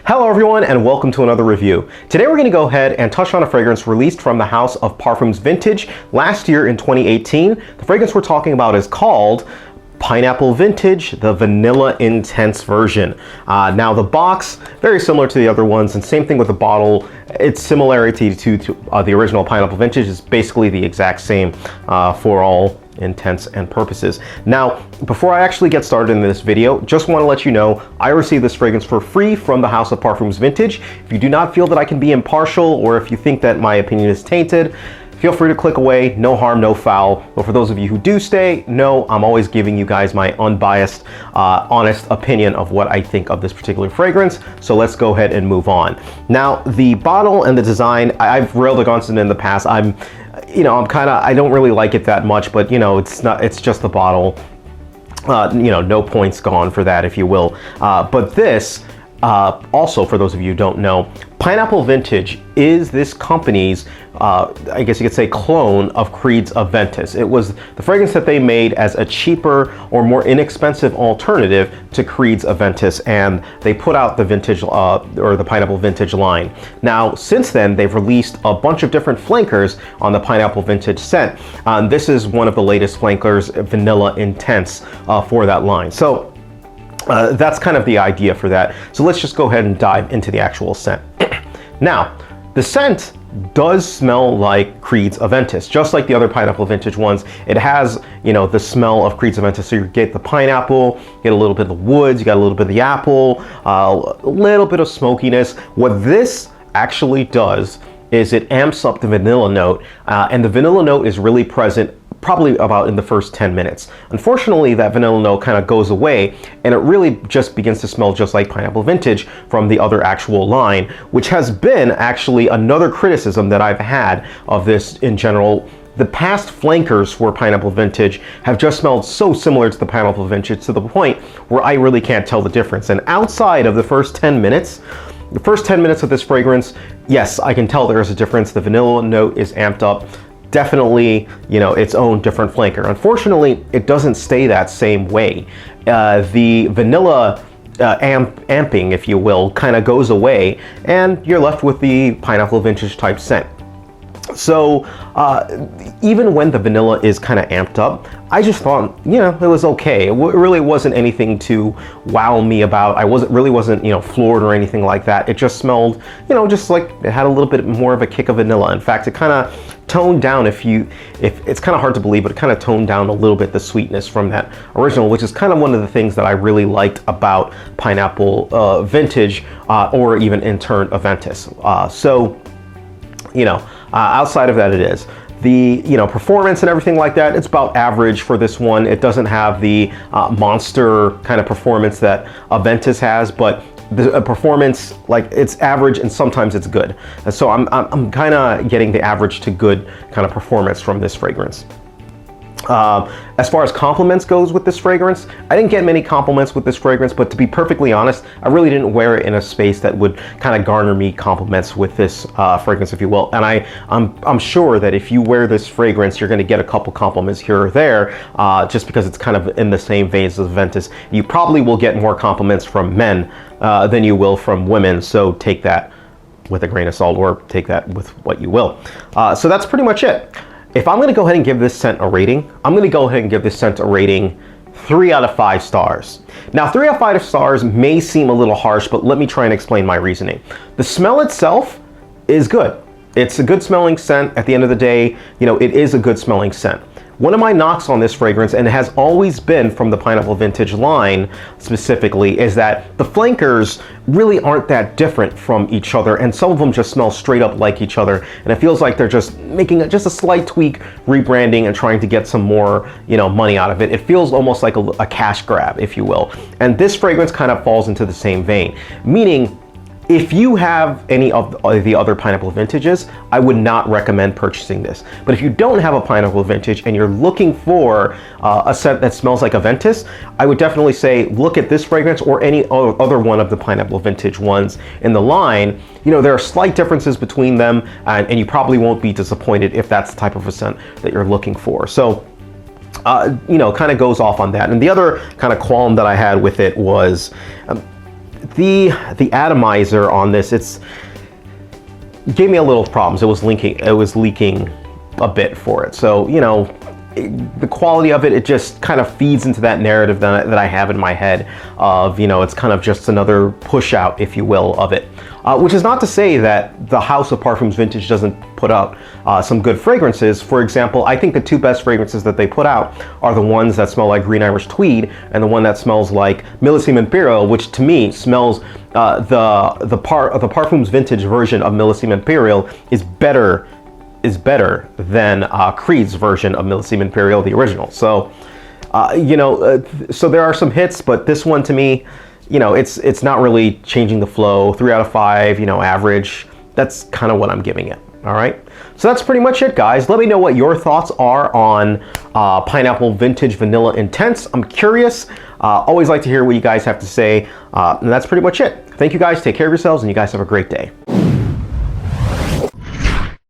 Hello everyone and welcome to another review. Today we're going to go ahead and touch on a fragrance released from the house of Parfums Vintage last year in 2018. The fragrance we're talking about is called Pineapple Vintage, the Vanilla Intense version. Now the box, very similar to the other ones, and same thing with the bottle. Its similarity to the original Pineapple Vintage is basically the exact same for all intents and purposes. Now, before I actually get started in this video, just want to let you know I received this fragrance for free from the house of Parfums Vintage. If you do not feel that I can be impartial, or if you think that my opinion is tainted, feel free to click away. No harm, no foul. But for those of you who do stay, know I'm always giving you guys my unbiased, honest opinion of what I think of this particular fragrance. So let's go ahead and move on. Now, the bottle and the design, I've railed against it in the past. I don't really like it that much, but it's just the bottle. No points gone for that, if you will. But this, also for those of you who don't know, Pineapple Vintage is this company's, I guess you could say, clone of Creed's Aventus. It was the fragrance that they made as a cheaper or more inexpensive alternative to Creed's Aventus, and they put out the Vintage, or the Pineapple Vintage line. Now, since then, they've released a bunch of different flankers on the Pineapple Vintage scent. This is one of the latest flankers, Vanilla Intense, for that line. So that's kind of the idea for that. So let's just go ahead and dive into the actual scent. Now, the scent does smell like Creed's Aventus, just like the other Pineapple Vintage ones. It has, the smell of Creed's Aventus. So you get the pineapple, you get a little bit of the woods, you got a little bit of the apple, a little bit of smokiness. What this actually does is it amps up the vanilla note, and the vanilla note is really present probably about in the first 10 minutes. Unfortunately, that vanilla note kind of goes away, and it really just begins to smell just like Pineapple Vintage from the other actual line, which has been actually another criticism that I've had of this in general. The past flankers for Pineapple Vintage have just smelled so similar to the Pineapple Vintage to the point where I really can't tell the difference. And outside of the first 10 minutes, the first 10 minutes of this fragrance, yes, I can tell there's a difference. The vanilla note is amped up. Definitely, its own different flanker. Unfortunately, it doesn't stay that same way. The vanilla amping, if you will, kind of goes away, and you're left with the Pineapple Vintage type scent. So even when the vanilla is kind of amped up, I just thought, it was okay. It really wasn't anything to wow me about. I really wasn't, floored or anything like that. It just smelled, just like it had a little bit more of a kick of vanilla. In fact, it kind of toned down, if it's kind of hard to believe, but it kind of toned down a little bit the sweetness from that original, which is kind of one of the things that I really liked about Pineapple Vintage, or even in turn Aventus. Outside of that, it is. The performance and everything like that, it's about average for this one. It doesn't have the monster kind of performance that Aventus has, but the performance, like, it's average and sometimes it's good. And so I'm kind of getting the average to good kind of performance from this fragrance. As far as compliments goes with this fragrance, I didn't get many compliments with this fragrance, but to be perfectly honest, I really didn't wear it in a space that would kind of garner me compliments with this fragrance, if you will. And I'm sure that if you wear this fragrance, you're going to get a couple compliments here or there, just because it's kind of in the same vein as Aventus. You probably will get more compliments from men than you will from women, so take that with a grain of salt, or take that with what you will. So that's pretty much it. If I'm going to go ahead and give this scent a rating, I'm going to go ahead and give this scent a rating 3 out of 5 stars. Now, 3 out of 5 stars may seem a little harsh, but let me try and explain my reasoning. The smell itself is good. It's a good smelling scent. At the end of the day, it is a good smelling scent. One of my knocks on this fragrance, and it has always been from the Pineapple Vintage line specifically, is that the flankers really aren't that different from each other, and some of them just smell straight up like each other, and it feels like they're just making just a slight tweak, rebranding, and trying to get some more, money out of it. It feels almost like a cash grab, if you will. And this fragrance kind of falls into the same vein, meaning if you have any of the other Pineapple Vintages, I would not recommend purchasing this. But if you don't have a Pineapple Vintage and you're looking for a scent that smells like Aventus, I would definitely say look at this fragrance or any other one of the Pineapple Vintage ones in the line. There are slight differences between them, and you probably won't be disappointed if that's the type of a scent that you're looking for. So kind of goes off on that. And the other kind of qualm that I had with it was the atomizer on this, gave me a little problems. It was leaking a bit for it. So, you know, the quality of it, it just kind of feeds into that narrative that I have in my head of, you know, it's kind of just another push out, if you will, of it. Which is not to say that the House of Parfums Vintage doesn't put out some good fragrances. For example, I think the two best fragrances that they put out are the ones that smell like Green Irish Tweed and the one that smells like Millésime Imperial, which to me smells, the Parfums Vintage version of Millésime Imperial is better than Creed's version of Millésime Imperial, the original. So, you know, so there are some hits, but this one to me, you know, it's not really changing the flow. 3 out of 5, you know, average. That's kind of what I'm giving it. All right. So that's pretty much it, guys. Let me know what your thoughts are on Pineapple Vintage Vanilla Intense. I'm curious. Always like to hear what you guys have to say. And that's pretty much it. Thank you guys. Take care of yourselves, and you guys have a great day.